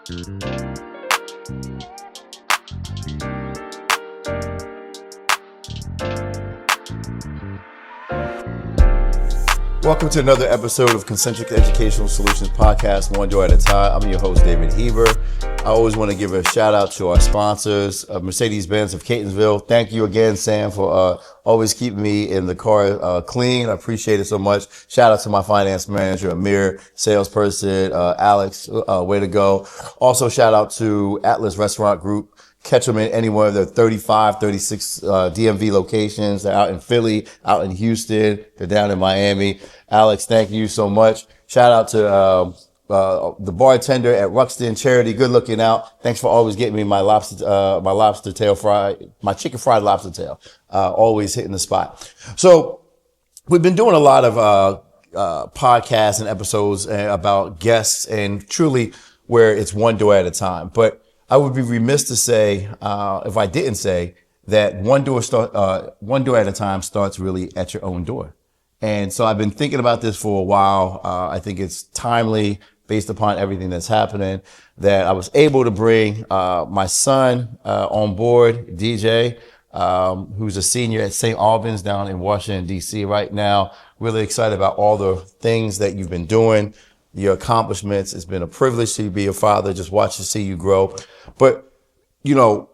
Welcome to another episode of Concentric Educational Solutions Podcast, one door at a time. I'm your host, David Heiber. I always want to give a shout out to our sponsors, Mercedes-Benz of Catonsville. Thank you again, Sam, for always keeping me in the car clean. I appreciate it so much. Shout out to my finance manager, Amir, salesperson, Alex, way to go. Also, shout out to Atlas Restaurant Group. Catch them in any one of their 35, 36 DMV locations. They're out in Philly, out in Houston. They're down in Miami. Alex, thank you so much. Shout out to the bartender at Ruxton Charity. Good looking out. Thanks for always getting me my lobster tail fry, my chicken fried lobster tail. Always hitting the spot. So we've been doing a lot of podcasts and episodes about guests, and truly where it's one door at a time. But I would be remiss to say, if I didn't say that one door at a time starts really at your own door. And so I've been thinking about this for a while. I think it's timely based upon everything that's happening that I was able to bring, my son, on board, DJ, who's a senior at St. Albans down in Washington, D.C. right now. Really excited about all the things that you've been doing, your accomplishments. It's been a privilege to be a father, just watch to see you grow. But, you know,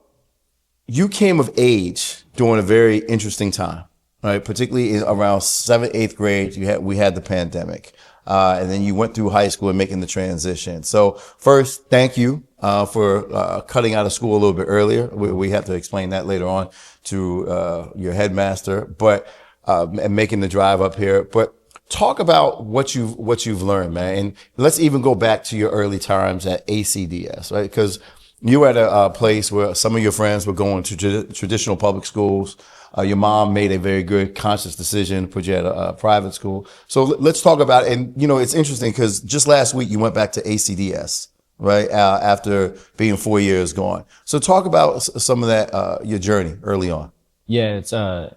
you came of age during a very interesting time, right? Particularly around 7th, 8th grade, we had the pandemic. And then you went through high school and making the transition. So first, thank you, for, cutting out of school a little bit earlier. We have to explain that later on to, your headmaster, but, and making the drive up here. But talk about what you've learned, man. And let's even go back to your early times at ACDS, right? Because you were at a place where some of your friends were going to traditional public schools. Your mom made a very good conscious decision to put you at a private school. So let's talk about it. And, you know, it's interesting because just last week you went back to ACDS, right? After being 4 years gone. So talk about some of that, your journey early on. Yeah,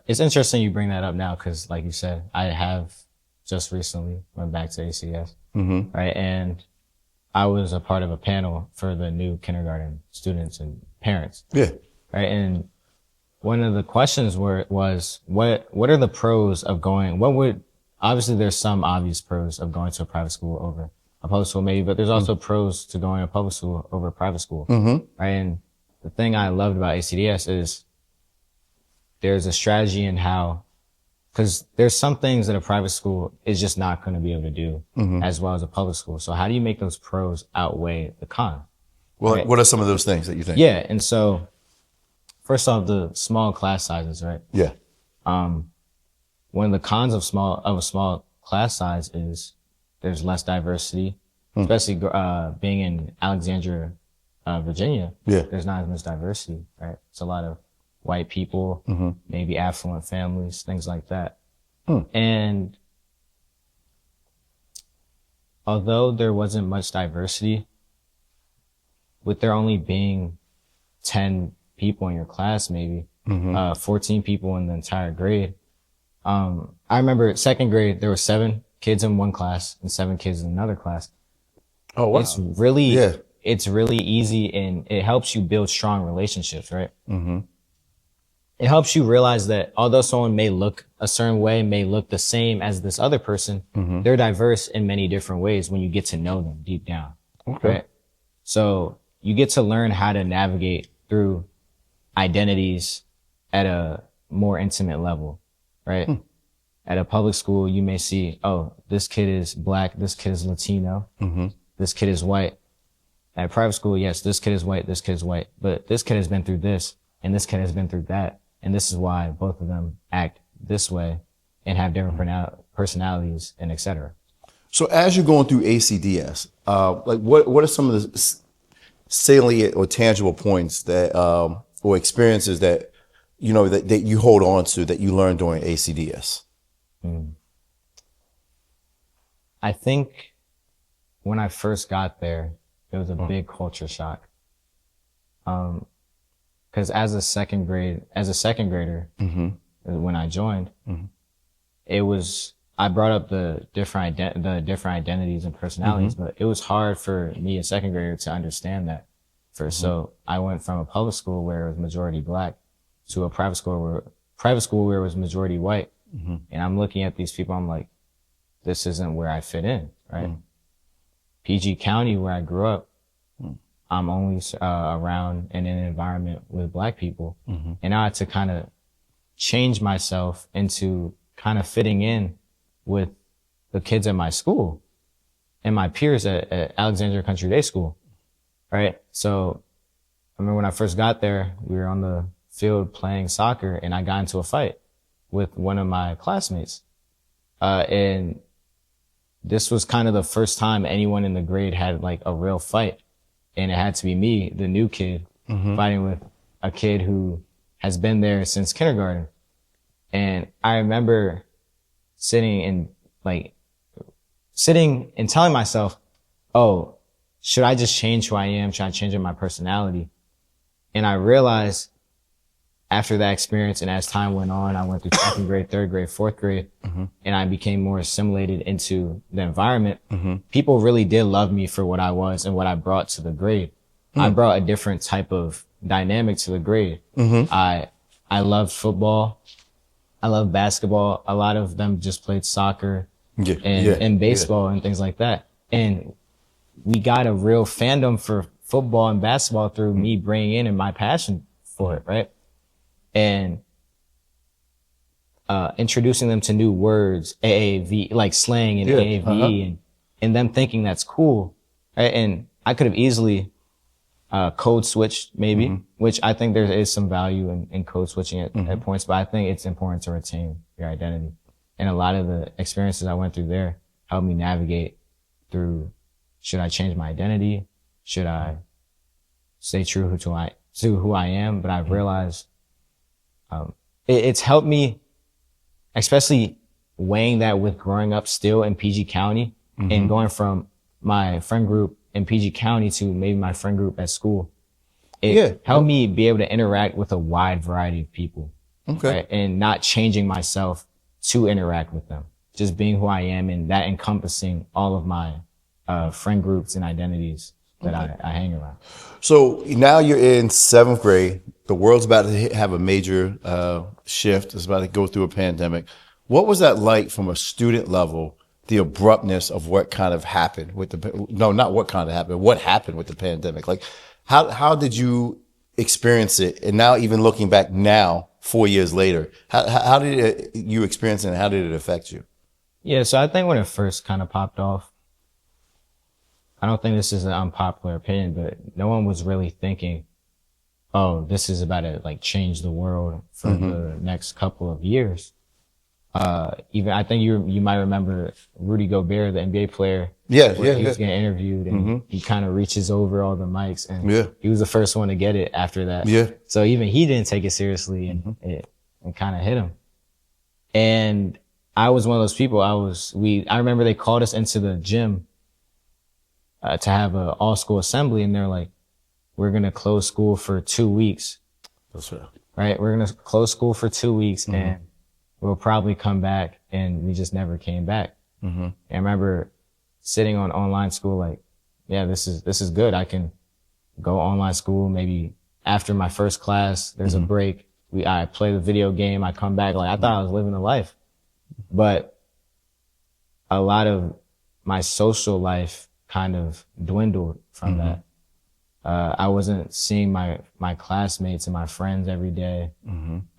it's interesting you bring that up now because, like you said, I have just recently went back to ACS, right? And I was a part of a panel for the new kindergarten students and parents. Yeah. Right. And one of the questions was what are the pros of obviously there's some obvious pros of going to a private school over a public school maybe, but there's also pros to going to a public school over a private school. Right. And the thing I loved about ACDS is there's a strategy in how, because there's some things that a private school is just not going to be able to do as well as a public school. So how do you make those pros outweigh the cons? Well, right? What are some of those things that you think? Yeah. And so first off, the small class sizes, right? Yeah. One of the cons of a small class size is there's less diversity, especially, being in Alexandria, Virginia. Yeah. There's not as much diversity, right? It's a lot of white people, maybe affluent families, things like that. And although there wasn't much diversity, with there only being 10 people in your class, maybe, 14 people in the entire grade. I remember second grade, there were 7 kids in one class and 7 kids in another class. Oh, wow. It's really easy and it helps you build strong relationships, right? It helps you realize that although someone may look a certain way, may look the same as this other person, they're diverse in many different ways when you get to know them deep down. Okay. Right? So you get to learn how to navigate through identities at a more intimate level, right? At a public school, you may see, oh, this kid is black, this kid is Latino, this kid is white. At a private school, yes, this kid is white, but this kid has been through this and this kid has been through that. And this is why both of them act this way and have different personalities and et cetera. So as you're going through ACDS, like what are some of the salient or tangible points that, or experiences that, you know, that you hold on to that you learned during ACDS? I think when I first got there, it was a big culture shock. Cause as a second grader, when I joined, it was I brought up the different identities and personalities, but it was hard for me, a second grader, to understand that first. So I went from a public school where it was majority black to a private school where it was majority white. And I'm looking at these people, I'm like, this isn't where I fit in, right? PG County, where I grew up, I'm only around in an environment with black people. And I had to kind of change myself into kind of fitting in with the kids at my school and my peers at Alexandria Country Day School, right? So I remember when I first got there, we were on the field playing soccer, and I got into a fight with one of my classmates. And this was kind of the first time anyone in the grade had like a real fight. And it had to be me, the new kid, fighting with a kid who has been there since kindergarten. And I remember sitting and telling myself, oh, should I just change who I am? Should I change my personality? And I realized after that experience, and as time went on, I went through second grade, third grade, fourth grade, and I became more assimilated into the environment. People really did love me for what I was and what I brought to the grade. I brought a different type of dynamic to the grade. I loved football. I love basketball. A lot of them just played soccer and baseball and things like that. And we got a real fandom for football and basketball through me bringing in and my passion for it, right? And introducing them to new words, AAV, like slang and AAV, and them thinking that's cool, right? And I could have easily code switched maybe, which I think there is some value in code switching at points, but I think it's important to retain your identity. And a lot of the experiences I went through there helped me navigate through, should I change my identity? Should I stay true to who I am? But I've realized it's helped me, especially weighing that with growing up still in PG County and going from my friend group in PG County to maybe my friend group at school. It helped me be able to interact with a wide variety of people. Right? And not changing myself to interact with them. Just being who I am, and that encompassing all of my friend groups and identities that I hang around. So now you're in seventh grade. The world's about to have a major shift. It's about to go through a pandemic. What was that like from a student level? The abruptness of what kind of happened with what happened with the pandemic? Like, how did you experience it? And now, even looking back now, 4 years later, how did you experience it, and how did it affect you? Yeah, so I think when it first kind of popped off, I don't think this is an unpopular opinion, but no one was really thinking, oh, this is about to like change the world for the next couple of years. Even I think you might remember Rudy Gobert, the NBA player. He was getting interviewed, and he kind of reaches over all the mics, and he was the first one to get it after that. So even he didn't take it seriously, and it kind of hit him. And I was one of those people. I remember they called us into the gym to have an all school assembly, and they're like, we're gonna close school for 2 weeks. That's right. Right? We're gonna close school for 2 weeks, and we'll probably come back. And we just never came back. And I remember sitting on online school like, yeah, this is good. I can go online school. Maybe after my first class, there's a break. I play the video game. I come back. Like, I thought I was living a life, but a lot of my social life kind of dwindled from that. I wasn't seeing my classmates and my friends every day.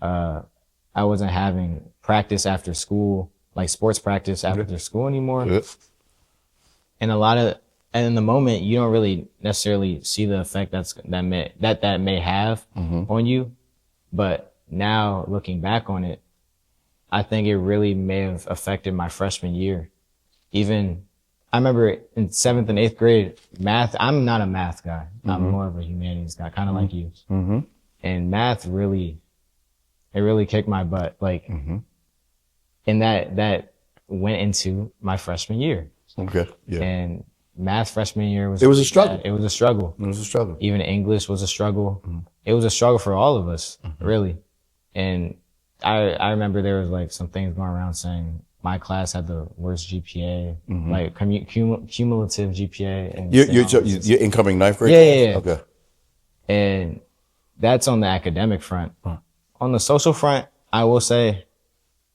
I wasn't having practice after school, like sports practice after school anymore. And in the moment, you don't really necessarily see the effect that may have on you. But now looking back on it, I think it really may have affected my freshman year. Even I remember in 7th and 8th grade, math, I'm not a math guy. I'm more of a humanities guy, kind of like you. And math really kicked my butt. Like, and that went into my freshman year. And math freshman year was a struggle. It was a struggle. Even English was a struggle. It was a struggle for all of us, really. And I remember there was like some things going around saying my class had the worst GPA, like cumulative GPA. And You're incoming ninth grade? Yeah. Okay. And that's on the academic front. On the social front, I will say,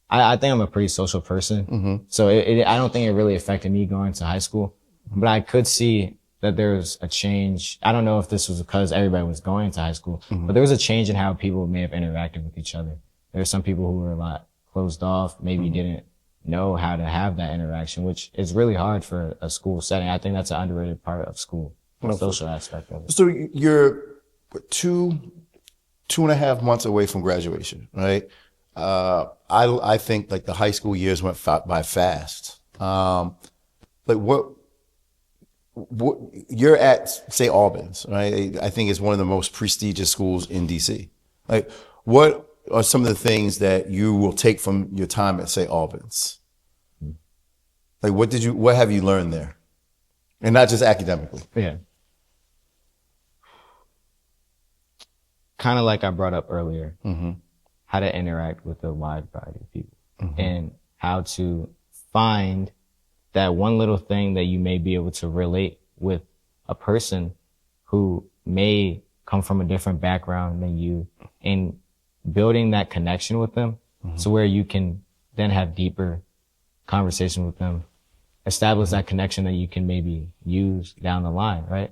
I think I'm a pretty social person. So I don't think it really affected me going to high school, but I could see that there was a change. I don't know if this was because everybody was going to high school, but there was a change in how people may have interacted with each other. There were some people who were a lot closed off, maybe didn't know how to have that interaction, which is really hard for a school setting. I think that's an underrated part of school, the social aspect of it. So you're 2.5 months away from graduation, right? I think like the high school years went by fast. Like what you're at, say Albans, right? I think it's one of the most prestigious schools in DC. Like what are some of the things that you will take from your time at, say, Albans? Like what have you learned there? And not just academically. Yeah. Kind of like I brought up earlier, how to interact with a wide variety of people and how to find that one little thing that you may be able to relate with a person who may come from a different background than you, and building that connection with them so where you can then have deeper conversation with them, establish that connection that you can maybe use down the line, right?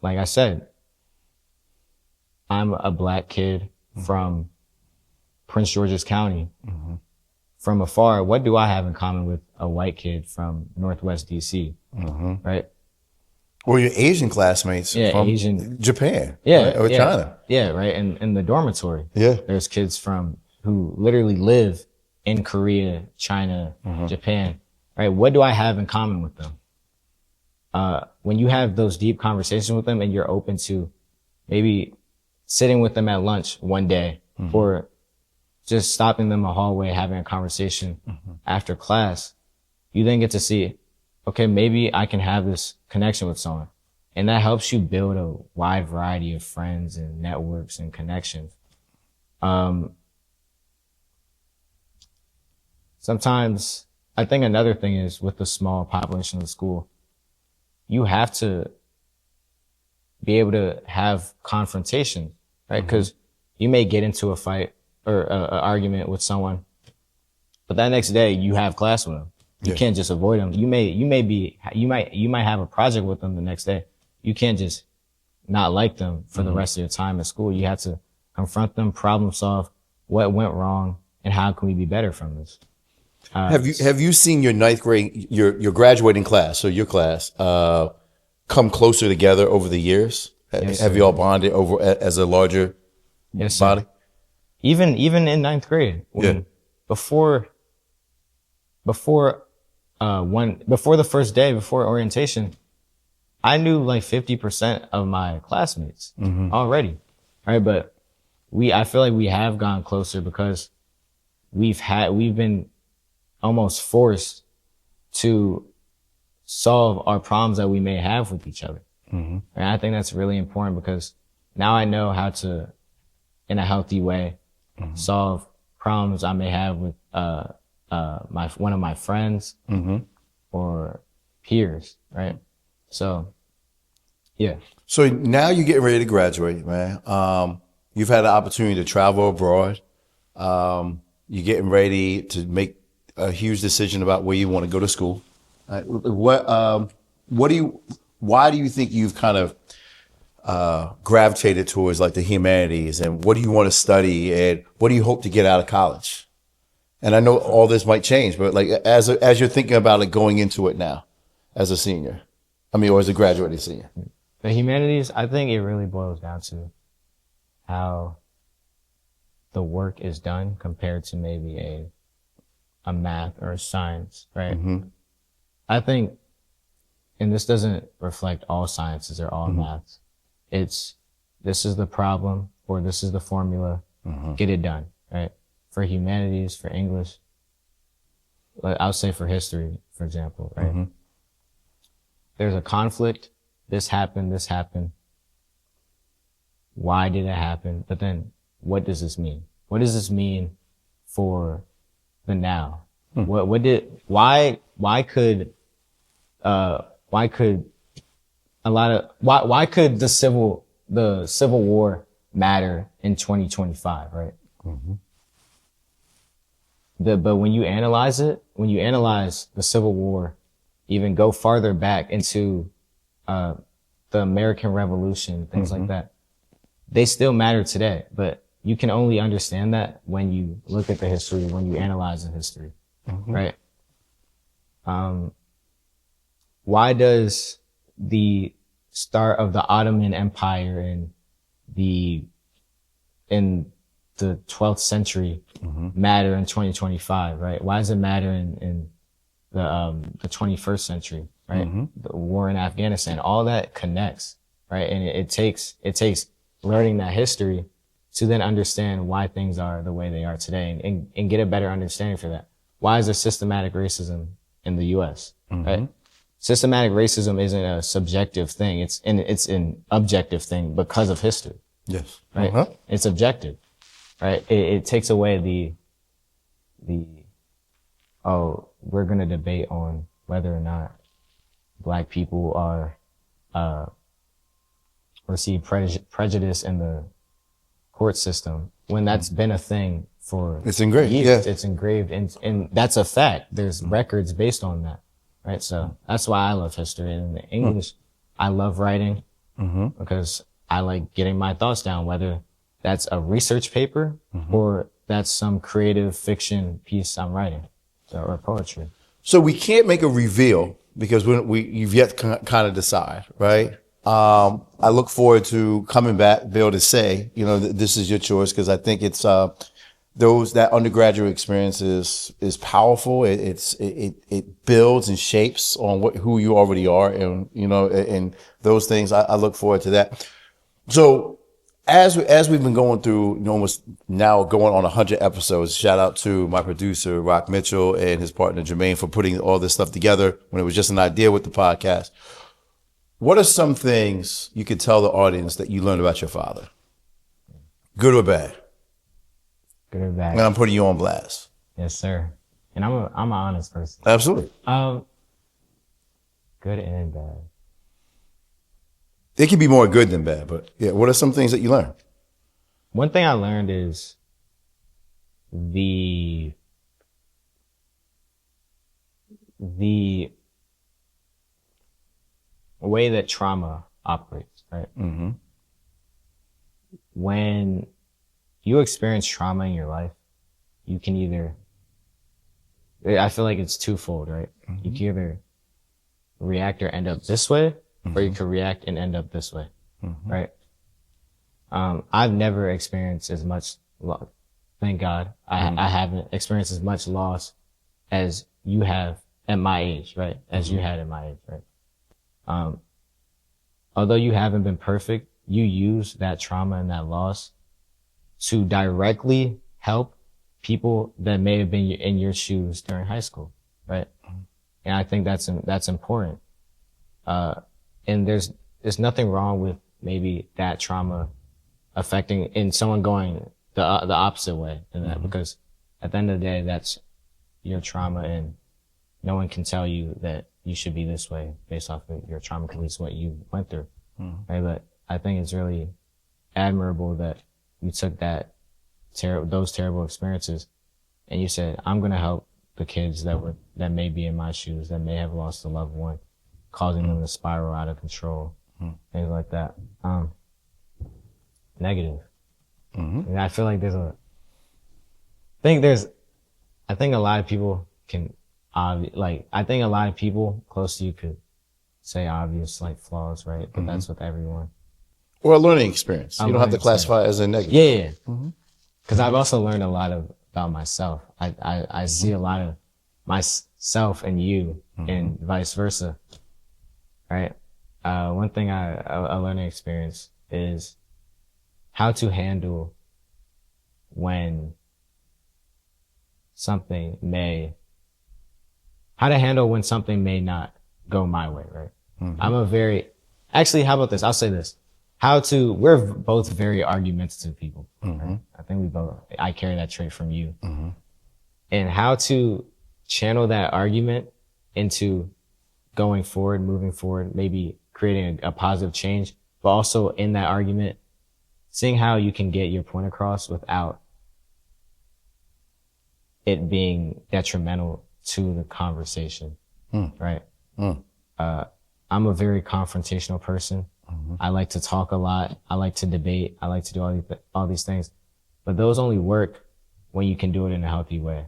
Like I said, I'm a black kid from Prince George's County. From afar, what do I have in common with a white kid from Northwest DC? Right? Well, your Asian classmates from Japan, right? Or China. Yeah, right. And in the dormitory, yeah, there's kids who literally live in Korea, China, Japan, right? What do I have in common with them? When you have those deep conversations with them and you're open to maybe sitting with them at lunch one day or just stopping them in a hallway, having a conversation after class, you then get to see, okay, maybe I can have this connection with someone. And that helps you build a wide variety of friends and networks and connections. Sometimes I think another thing is with the small population of the school, you have to be able to have confrontation, right? Because you may get into a fight or an argument with someone, but that next day you have class with them. You can't just avoid them. You might have a project with them the next day. You can't just not like them for the rest of your time at school. You have to confront them, problem solve what went wrong, and how can we be better from this. Have you seen your ninth grade, your graduating class, so your class, come closer together over the years? Yes, have you all bonded over as a larger body? Even in ninth grade, before the first day, before orientation, I knew like 50% of my classmates already. Right. But I feel like we have gone closer because we've been almost forced to solve our problems that we may have with each other. And I think that's really important because now I know how to, in a healthy way, solve problems I may have with, one of my friends or peers, right? So, yeah. So now you're getting ready to graduate, man. You've had the opportunity to travel abroad. You're getting ready to make a huge decision about where you want to go to school. Why do you think you've kind of gravitated towards like the humanities, and what do you want to study, and what do you hope to get out of college? And I know all this might change, but like as you're thinking about it going into it now, as a senior, or as a graduating senior. The humanities, I think it really boils down to how the work is done compared to maybe a math or a science, right? I think, and this doesn't reflect all sciences or all maths. It's, this is the problem or this is the formula, get it done, right? For humanities, for English, I'll say for history, for example, right? There's a conflict. This happened. Why did it happen? But then what does this mean? What does this mean for the now. Why could the Civil War matter in 2025, right? But when you analyze the Civil War, even go farther back into the American Revolution, things like that, they still matter today. But you can only understand that when you look at the history, when you analyze the history, right? Why does the start of the Ottoman Empire in the 12th century matter in 2025, right? Why does it matter in the 21st century, right? The war in Afghanistan, all that connects, right? And it takes learning that history to then understand why things are the way they are today and get a better understanding for that. Why is there systematic racism in the U.S., right? Systematic racism isn't a subjective thing. It's an objective thing because of history. Yes. Right. It's objective, right? It takes away we're going to debate on whether or not black people are, receive prejudice in the court system when that's been a thing for it's engraved. years. It's engraved and that's a fact. There's records based on that. Right. So that's why I love history. And in English, I love writing because I like getting my thoughts down, whether that's a research paper or that's some creative fiction piece I'm writing or poetry. So we can't make a reveal because you've yet to kind of decide, right? I look forward to coming back, be able to say, this is your choice because I think it's that undergraduate experience is powerful. It builds and shapes on who you already are, and and those things. I look forward to that. So as we've been going through almost now going on 100 episodes, shout out to my producer Rock Mitchell and his partner Jermaine for putting all this stuff together when it was just an idea with the podcast. What are some things you could tell the audience that you learned about your father, good or bad? Good or bad. And I'm putting you on blast. Yes, sir. And I'm an honest person. Absolutely. Good and bad. It can be more good than bad, but yeah, what are some things that you learned? One thing I learned is the way that trauma operates, right? When you experience trauma in your life, you can I feel like it's twofold, right? You can either react or end up this way, or you can react and end up this way, right? I've never experienced as much loss. Thank God. I haven't experienced as much loss as you have at my age, right? As you had at my age, right? Although you haven't been perfect, you use that trauma and that loss to directly help people that may have been in your shoes during high school, right? And I think that's important. And there's nothing wrong with maybe that trauma affecting in someone going the opposite way in that, because at the end of the day, that's your trauma and no one can tell you that you should be this way based off of your trauma, at least what you went through. Right? But I think it's really admirable that you took those terrible experiences and you said, I'm going to help the kids that may be in my shoes, that may have lost a loved one, causing them to spiral out of control, things like that. Negative. And I feel like I think a lot of people can, I think a lot of people close to you could say obvious, flaws, right? But that's with everyone. Or a learning experience. You don't have to classify it as a negative. Yeah. Because I've also learned a lot about myself. I see a lot of myself in you and vice versa. Right? One thing a learning experience is how to handle when something may not go my way, right? Actually, how about this? I'll say this. We're both very argumentative people. Right? I think I carry that trait from you. and how to channel that argument into going forward, moving forward, maybe creating a positive change, but also in that argument, seeing how you can get your point across without it being detrimental to the conversation, right? I'm a very confrontational person. I like to talk a lot. I like to debate. I like to do all these things, but those only work when you can do it in a healthy way.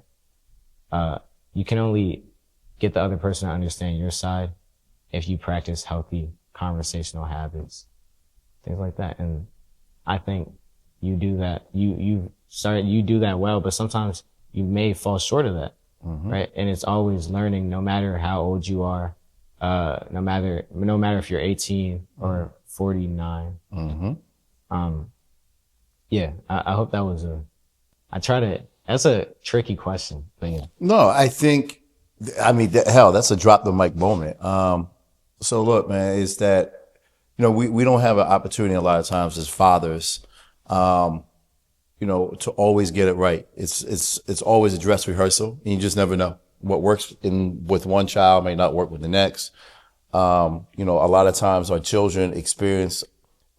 You can only get the other person to understand your side if you practice healthy conversational habits, things like that. And I think you do that. You do that well, but sometimes you may fall short of that, right? And it's always learning, no matter how old you are, no matter if you're 18 or 49. Yeah, I hope that was that's a tricky question, but yeah. No, that's a drop the mic moment. So look, man, is that, we don't have an opportunity a lot of times as fathers, to always get it right. It's always a dress rehearsal, and you just never know what works with one child may not work with the next. A lot of times our children experience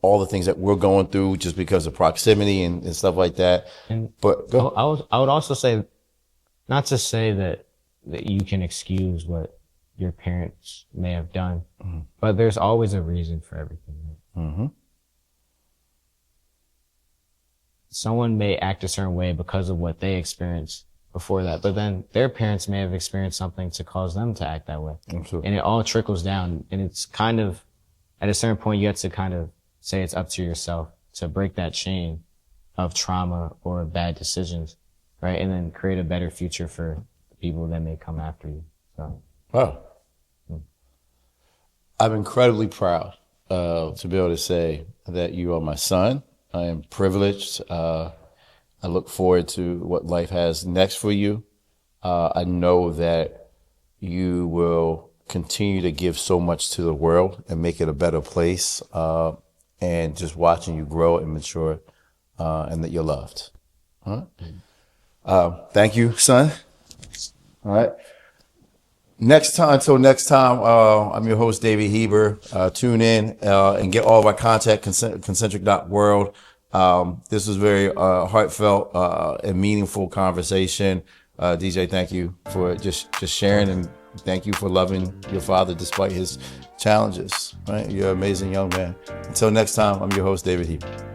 all the things that we're going through just because of proximity and stuff like that. But I would also say, not to say that you can excuse what your parents may have done, but there's always a reason for everything. Someone may act a certain way because of what they experienced before that, but then their parents may have experienced something to cause them to act that way. Absolutely. And it all trickles down, and it's kind of, at a certain point, you have to kind of say it's up to yourself to break that chain of trauma or bad decisions, right? And then create a better future for the people that may come after you. So, wow. I'm incredibly proud to be able to say that you are my son. I am privileged. I look forward to what life has next for you. I know that you will continue to give so much to the world and make it a better place. And just watching you grow and mature, and that you're loved. All right. Thank you, son. All right. Until next time, I'm your host, David Heiber. Tune in and get all of our content, concentric.world. This was very heartfelt and meaningful conversation. DJ, thank you for just sharing, and thank you for loving your father despite his challenges. Right? You're an amazing young man. Until next time, I'm your host, David Heiber.